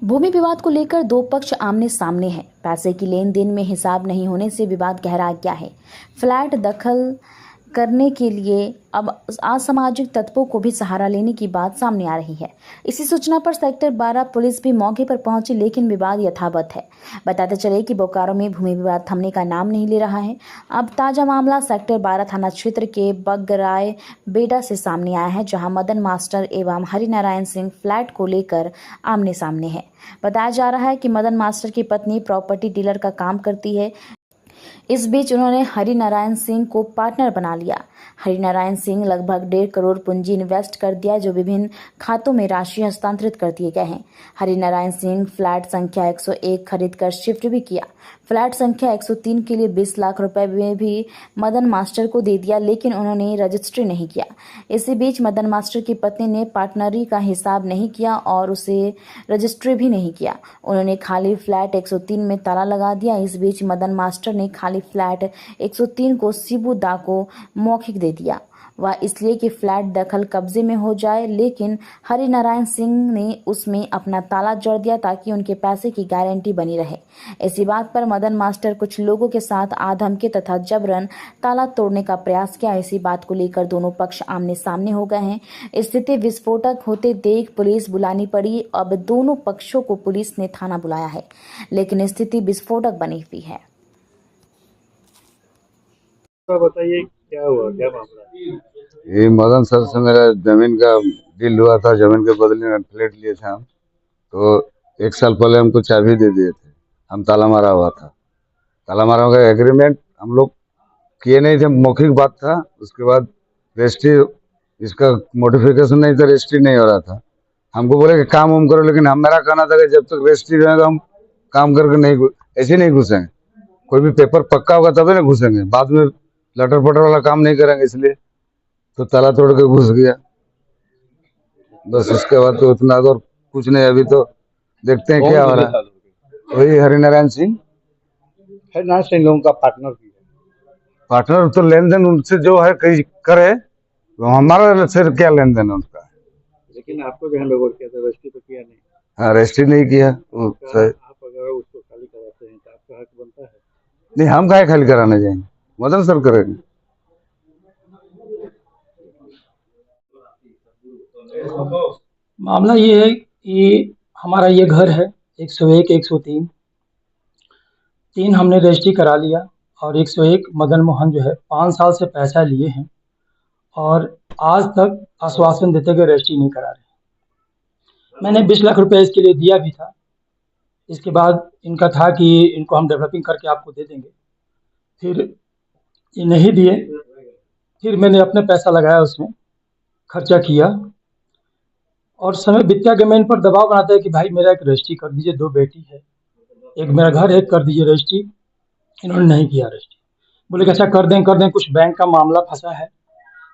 भूमि विवाद को लेकर दो पक्ष आमने सामने हैं। पैसे की लेन देन में हिसाब नहीं होने से विवाद गहरा गया है। फ्लैट दखल करने के लिए अब असामाजिक तत्वों को भी सहारा लेने की बात सामने आ रही है। इसी सूचना पर सेक्टर 12 पुलिस भी मौके पर पहुंची, लेकिन विवाद यथावत है। बताते चले कि बोकारो में भूमि विवाद थमने का नाम नहीं ले रहा है। अब ताजा मामला सेक्टर 12 थाना क्षेत्र के बगराय बेड़ा से सामने आया है, जहां मदन मास्टर एवं हरिनारायण सिंह फ्लैट को लेकर आमने सामने है। बताया जा रहा है कि मदन मास्टर की पत्नी प्रॉपर्टी डीलर का काम करती है। इस बीच उन्होंने हरिनारायण सिंह को पार्टनर बना लिया। हरिनारायण सिंह लगभग 1.5 करोड़ पूंजी इन्वेस्ट कर दिया, जो विभिन्न खातों में राशि हस्तांतरित कर दिए गए हैं। हरिनारायण सिंह फ्लैट संख्या 101 खरीद कर शिफ्ट भी किया। फ्लैट संख्या 103 के लिए 20 लाख रुपए में भी मदन मास्टर को दे दिया, लेकिन उन्होंने रजिस्ट्री नहीं किया। इसी बीच मदन मास्टर की पत्नी ने पार्टनरी का हिसाब नहीं किया और उसे रजिस्ट्री भी नहीं किया। उन्होंने खाली फ्लैट 103 में ताला लगा दिया। इस बीच मदन मास्टर ने खाली फ्लैट 103 को शिबू दा को मौखिक दे दिया, वह इसलिए कि फ्लैट दखल कब्जे में हो जाए, लेकिन हरिनारायण सिंह ने उसमें अपना ताला जोड़ दिया ताकि उनके पैसे की गारंटी बनी रहे। इसी बात पर मदन मास्टर कुछ लोगों के साथ आधमके तथा जबरन ताला तोड़ने का प्रयास किया। इसी बात को लेकर दोनों पक्ष आमने सामने हो गए हैं। स्थिति विस्फोटक होते देख पुलिस बुलानी पड़ी। अब दोनों पक्षों को पुलिस ने थाना बुलाया है, लेकिन स्थिति विस्फोटक बनी हुई है। बताइए क्या हुआ, क्या मामला? ये मदन सर से मेरा जमीन का डील हुआ था। जमीन के बदले में फ्लैट लिए थे हम, तो 1 साल पहले हमको चाबी दे दिए थे। हम ताला मारा हुआ था। ताला मारा हुआ एग्रीमेंट हम लोग किए नहीं थे, मौखिक बात था। उसके बाद रजिस्ट्री इसका मॉडिफिकेशन नहीं था, रजिस्ट्री नहीं हो रहा था। हमको बोले कि काम वाम करो, लेकिन मेरा कहना था कि जब तक रजिस्ट्री रहेगा हम काम करके नहीं, ऐसे नहीं घुसेंगे। कोई भी पेपर पक्का होगा तभी ना घुसेंगे, बाद में लटर पटर वाला काम नहीं करेंगे। इसलिए तो ताला तोड़ के घुस गया बस। उसके बाद तो उतना और कुछ नहीं। अभी तो देखते हैं क्या हो रहा है। वही हरिनारायण सिंह लोगों का पार्टनर भी है। पार्टनर तो लेन देन उनसे जो है कहीं करे, तो हमारा सिर क्या लेन देन उनका। लेकिन आपको जहाँ लोगों किया था रजिस्ट्री तो किया नहीं। हाँ, रजिस्ट्री नहीं किया। आप अगर उसको खाली कराते हैं तो आपका हक बनता है। नहीं, हम काहे खाली कराने जाएंगे, मदन सर करेंगे। मामला ये है कि हमारा ये घर है 101 103 3 हमने रजिस्ट्री करा लिया, और 101 मदन मोहन जो है 5 साल से पैसा लिए हैं और आज तक आश्वासन देते कि रजिस्ट्री नहीं करा रहे। मैंने 20 लाख रुपए इसके लिए दिया भी था। इसके बाद इनका था कि इनको हम डेवलपिंग करके आपको दे देंगे, फिर ये नहीं दिए। फिर मैंने अपने पैसा लगाया, उसमें खर्चा किया, और समय बीतता गया। मैं इन पर दबाव बनाता है कि भाई मेरा एक रजिस्ट्री कर दीजिए, 2 बेटी है, एक मेरा घर है, कर दीजिए रजिस्ट्री। इन्होंने नहीं किया रजिस्ट्री। बोले कि अच्छा कर दें, कुछ बैंक का मामला फंसा है।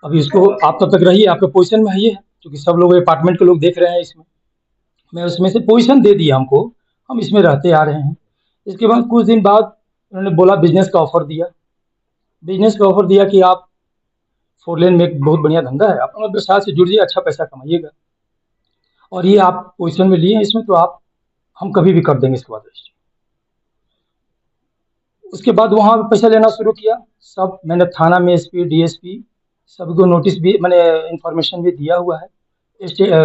अभी इसको आप तब तक रहिए, आपके पोजीशन में है ये, क्योंकि सब लोग अपार्टमेंट के लोग देख रहे हैं इसमें। मैं उसमें से पोजीशन दे दिया हमको, हम इसमें रहते आ रहे हैं। इसके बाद कुछ दिन बाद उन्होंने बोला बिजनेस का ऑफर दिया कि आप 4 लेन में एक बहुत बढ़िया धंधा है, अपना व्यवसाय से जुड़िए, अच्छा पैसा कमाइएगा, और ये आप पोजीशन में लिए हैं इसमें, तो आप हम कभी भी कर देंगे इसके बाद रजिस्ट्री। उसके बाद वहाँ पैसा लेना शुरू किया। सब मैंने थाना में एसपी डीएसपी सभी को नोटिस भी, मैंने इंफॉर्मेशन भी दिया हुआ है।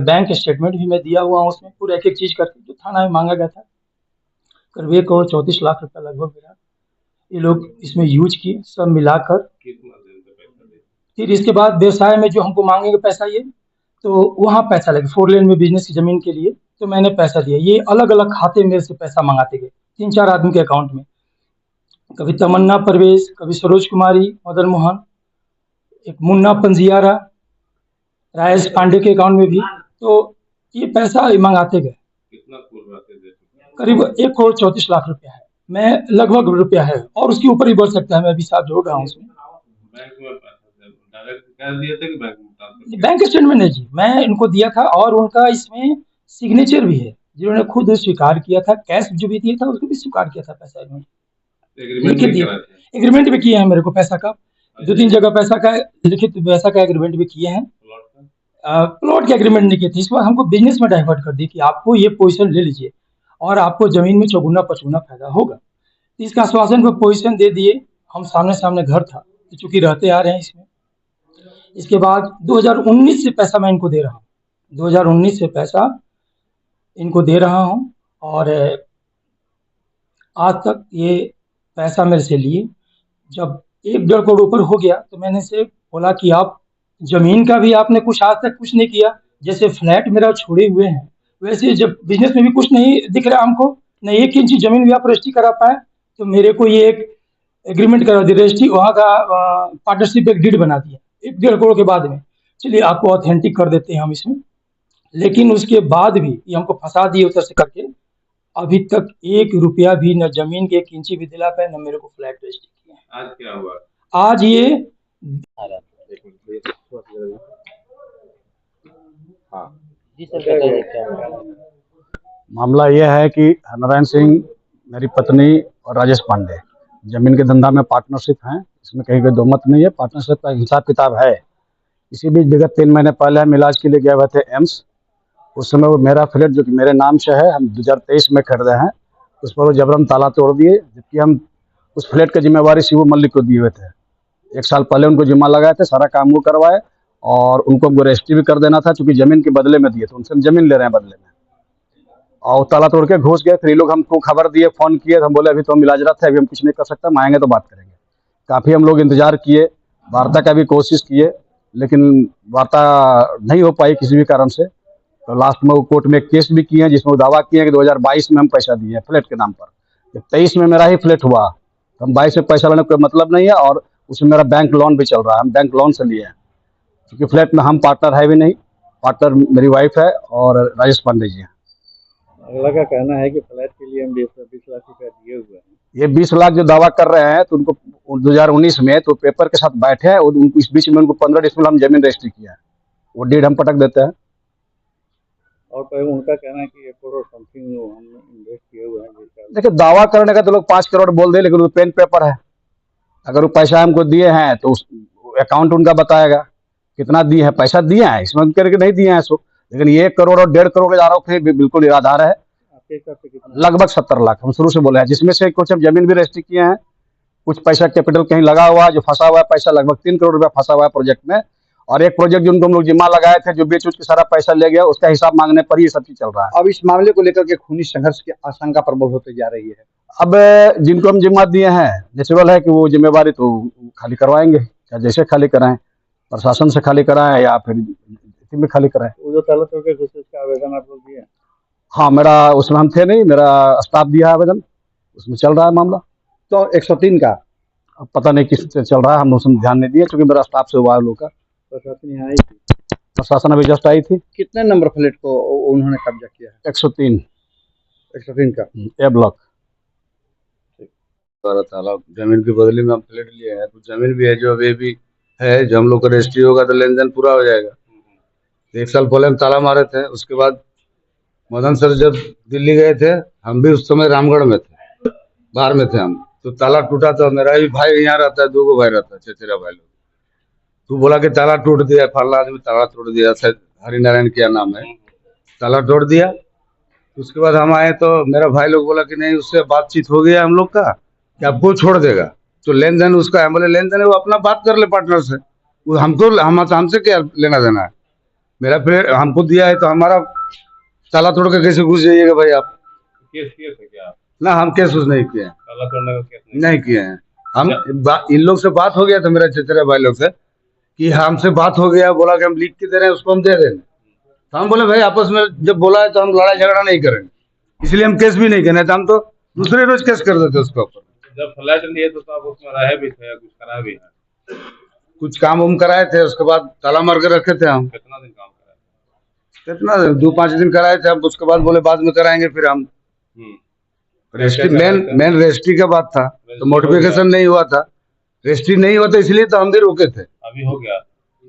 बैंक स्टेटमेंट भी मैं दिया हुआ हूँ, उसमें पूरा एक चीज़ करके जो थाना में मांगा गया था। करीब 1 करोड़ 34 लाख रुपया लगभग मेरा ये लोग इसमें यूज किए, सब मिलाकर। फिर इसके बाद व्यवसाय में जो हमको मांगेंगे पैसा, ये तो वहाँ पैसा लगे 4 लेन में बिजनेस की ज़मीन के लिए, तो मैंने पैसा दिया। ये अलग अलग खाते मेरे से पैसा मंगाते गए, 3-4 आदमी के अकाउंट में। कभी तमन्ना परवेज, कभी सरोज कुमारी, मदन मोहन, एक मुन्ना पंजियारा, राजेश पांडे के अकाउंट में भी। तो ये पैसा मंगाते गए। करीब 1 करोड़ 34 लाख रुपया है, मैं लगभग रुपया है, और उसके ऊपर ही बढ़ सकता है। मैं अभी साथ जोड़ रहा हूँ उसमें। बैंक स्टेटमेंट है जी, मैं इनको दिया था, और उनका इसमें सिग्नेचर भी है, जिन्होंने खुद स्वीकार किया था। कैश जो भी दिया था उसको भी स्वीकार किया था पैसा इन्होंने। एग्रीमेंट भी किए हैं मेरे को पैसा का, 2-3 जगह पैसा का लिखित पैसा का एग्रीमेंट भी किए हैं। प्लॉट के एग्रीमेंट नहीं किए थे। इस बार हमको बिजनेस में डाइवर्ट कर दी कि आपको ये पोजीशन ले लीजिए, और आपको ज़मीन में चौगुना पचगुना फायदा होगा। इसका आश्वासन पे पोजीशन दे दिए। हम सामने सामने घर था, चूँकि रहते आ रहे हैं इसमें। इसके बाद 2019 से पैसा मैं इनको दे रहा हूँ, 2019 से पैसा इनको दे रहा हूँ और आज तक ये पैसा मेरे से लिए। जब 1-1.5 करोड़ ऊपर हो गया तो मैंने इनसे बोला कि आप ज़मीन का भी आपने कुछ आज तक कुछ नहीं किया। जैसे फ्लैट मेरा छोड़े हुए हैं, वैसे जब बिज़नेस में भी कुछ नहीं दिख रहा हमको, न 1 इंच ज़मीन भी आप रजिस्ट्री करा पाए, तो मेरे को ये एक एग्रीमेंट करा दिया, रजिस्ट्री वहाँ का पार्टनरशिप एक डीड बना दिया 1-1.5 करोड़ के बाद में। चलिए आपको ऑथेंटिक कर देते हैं हम इसमें। लेकिन उसके बाद भी ये हमको फंसा दिए उधर से करके। अभी तक 1 रुपया भी न ज़मीन के 1 इंची भी दिला पाए, न मेरे को फ्लैट रजिस्ट्री किए हैं। आज क्या हुआ? आज ये एक मिनट भैया, थोड़ा सा जरा- हाँ जी सर, बताइए क्या मामला है? मामला यह है कि नारायण सिंह, मेरी पत्नी और राजेश पांडे जमीन के धंधा में पार्टनरशिप हैं। इसमें कहीं कोई दो मत नहीं है, पार्टनरशिप का हिसाब किताब है। इसी बीच विगत 3 महीने पहले हम इलाज के लिए गए हुए थे एम्स। उस समय वो मेरा फ्लैट जो कि मेरे नाम से है, हम 2023 में खरीदे हैं, उस पर वो जबरन ताला तोड़ दिए, जबकि हम उस फ्लैट की जिम्मेवारी शिवू मलिक को दिए हुए थे। 1 साल पहले उनको जिम्मा लगाए थे, सारा काम वो करवाए और उनको रजिस्ट्री भी कर देना था, चूँकि ज़मीन के बदले में दिए थे, उनसे हम ज़मीन ले रहे हैं बदले में। और ताला तोड़ के घुस गए। फिर ये लोग हमको खबर दिए, फ़ोन किए, तो हम बोले अभी तो हम इलाजरत है, अभी हम कुछ नहीं कर सकते, हम आएंगे तो बात करेंगे। काफ़ी हम लोग इंतजार किए, वार्ता का भी कोशिश किए, लेकिन वार्ता नहीं हो पाई किसी भी कारण से। तो लास्ट में वो कोर्ट में एक केस भी किए हैं, जिसमें वो दावा किए हैं कि 2022 में हम पैसा दिए हैं फ्लैट के नाम पर। जब 23 में मेरा ही फ्लैट हुआ, तो हम 22 में पैसा लेने का कोई मतलब नहीं है। और उसमें मेरा बैंक लोन भी चल रहा है, हम बैंक लोन से लिए हैं, क्योंकि फ्लैट में हम पार्टनर है भी नहीं। पार्टनर मेरी वाइफ है और राजेश पांडे जी हैं। अगला का कहना है कि फ्लैट के लिए हम 20 लाख रुपया दिए हुए हैं। ये 20 लाख जो दावा कर रहे हैं, तो उनको 2019 में तो पेपर के साथ बैठे हैं और इस बीच में उनको 15 डिसमिल हम जमीन रजिस्ट्री किया है, वो डीड हम पटक देते हैं। और पर उनका कहना है कि 1 करोड़ समथिंग हम इन्वेस्ट किए हुए हैं। देखिए, दावा करने का तो लोग 5 करोड़ बोल दे, लेकिन वो पेन पेपर है। अगर वो पैसा हमको दिए हैं तो उस अकाउंट उनका बताएगा कितना दिए हैं, पैसा दिए हैं, इसमें करके नहीं दिए हैं सो। लेकिन ये 1 करोड़ और 1.5 करोड़ का आरोप फिर भी बिल्कुल निराधार है। आपके हिसाब से कितना? लगभग 70 लाख हम शुरू से बोले हैं, जिसमें से कुछ हम जमीन भी रजिस्ट्री किए हैं, कुछ पैसा कैपिटल कहीं लगा हुआ है, जो फंसा हुआ है पैसा लगभग 3 करोड़ रुपया फंसा हुआ है प्रोजेक्ट में। और एक प्रोजेक्ट जो उनको हम लोग जिम्मा लगाए थे, जो बेच उच के सारा पैसा ले गया, उसका हिसाब मांगने पर ही ये सब चीज चल रहा है। अब इस मामले को लेकर के खूनी संघर्ष की आशंका प्रबल होती जा रही है। अब जिनको हम जिम्मा दिए हैं, नेचुरल है कि वो जिम्मेवारी तो खाली करवाएंगे, चाहे जैसे खाली कराएं, प्रशासन से खाली कराएं या फिर इसी में खाली कराएं। वो जो ताला तोड़ के घुसे, उसका आवेदन आप लोग दिए? हाँ, मेरा उसमें हम थे नहीं, मेरा स्टाफ दिया है आवेदन, उसमें चल रहा है मामला। तो 103 का अब पता नहीं किस से चल रहा है, हम उसमें ध्यान नहीं दिए, क्योंकि मेरा स्टाफ से हुआ है लोग का। प्रशासन यहाँ आई थी? प्रशासन अभी जस्ट आई थी। कितने नंबर फ्लैट को उन्होंने कब्जा किया है? 103 103 का ए ब्लॉक। सारा तालाब जमीन के बदले में हम फ्लैट लिए हैं, तो जमीन भी है जो अभी भी है, जो हम लोग का रजिस्ट्री होगा तो लेन देन पूरा हो जाएगा। 1 साल पहले हम ताला मारे थे, उसके बाद मदन सर जब दिल्ली गए थे, हम भी उस समय रामगढ़ में थे, बाहर में थे हम, तो ताला टूटा था। मेरा भी भाई यहाँ रहता है, 2 गो भाई रहता है, चचेरा भाई लोग। तू बोला कि ताला टूट दिया, फला आदमी ताला तोड़ दिया, हरिनारायण क्या नाम है, ताला तोड़ दिया। उसके बाद हम आए तो मेरा भाई लोग बोला कि नहीं, उससे बातचीत हो गया हम लोग का कि आपको छोड़ देगा, तो लेन देन उसका है। बोले लेन देन है, वो अपना बात कर ले पार्टनर से, वो हमको हमसे क्या लेना देना है। मेरा फिर हमको दिया है तो हमारा ताला तोड़ के कैसे घुस जाइएगा भाई आप? केस किए थे क्या? ना, हम केस उस नहीं किए हैं, ताला तोड़ने का केस नहीं किए हैं हम। इन लोग से बात हो गया था, मेरा चचेरा भाई लोग से, कि हमसे बात हो गया, बोला कि हम लिख के दे रहे हैं, उसको हम दे देंगे। तो हम बोले भाई आपस में जब बोला है तो हम लड़ाई झगड़ा नहीं करेंगे, इसलिए हम केस भी नहीं करने थे। हम तो दूसरे रोज केस कर देते उसके ऊपर। जब फ्लैट लिए तो आप उसमें रहे भी थे या कुछ करा भी है? कुछ काम उम कराए थे, उसके बाद ताला मार के रखे थे हम। कितना दिन काम करा? कितना 2-5 दिन कराए थे हम, उसके बाद बोले बाद में कराएंगे। फिर हम रजिस्ट्री, मेन रजिस्ट्री का बात था, तो नोटिफिकेशन नहीं हुआ था, रजिस्ट्री नहीं हुआ था, इसलिए तो हम भी रोके थे। अभी हो गया?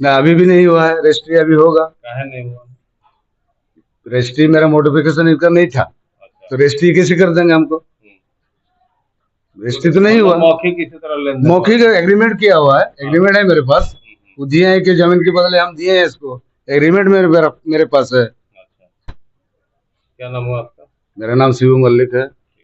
ना, अभी भी नहीं हुआ है रजिस्ट्री, अभी होगा। काहे नहीं हुआ? रजिस्ट्री मेरा नोटिफिकेशन इनका नहीं था, तो रजिस्ट्री कैसे कर देंगे हमको? रजिस्ट्री तो नहीं हुआ। मौखिक किसी तरह लेन देन? मौखिक एग्रीमेंट किया हुआ है, एग्रीमेंट है मेरे पास, वो दिए हैं कि जमीन के बदले हम दिए हैं इसको, एग्रीमेंट मेरे पास है। अच्छा, क्या नाम हुआ आपका? मेरा नाम शिवू मल्लिक है।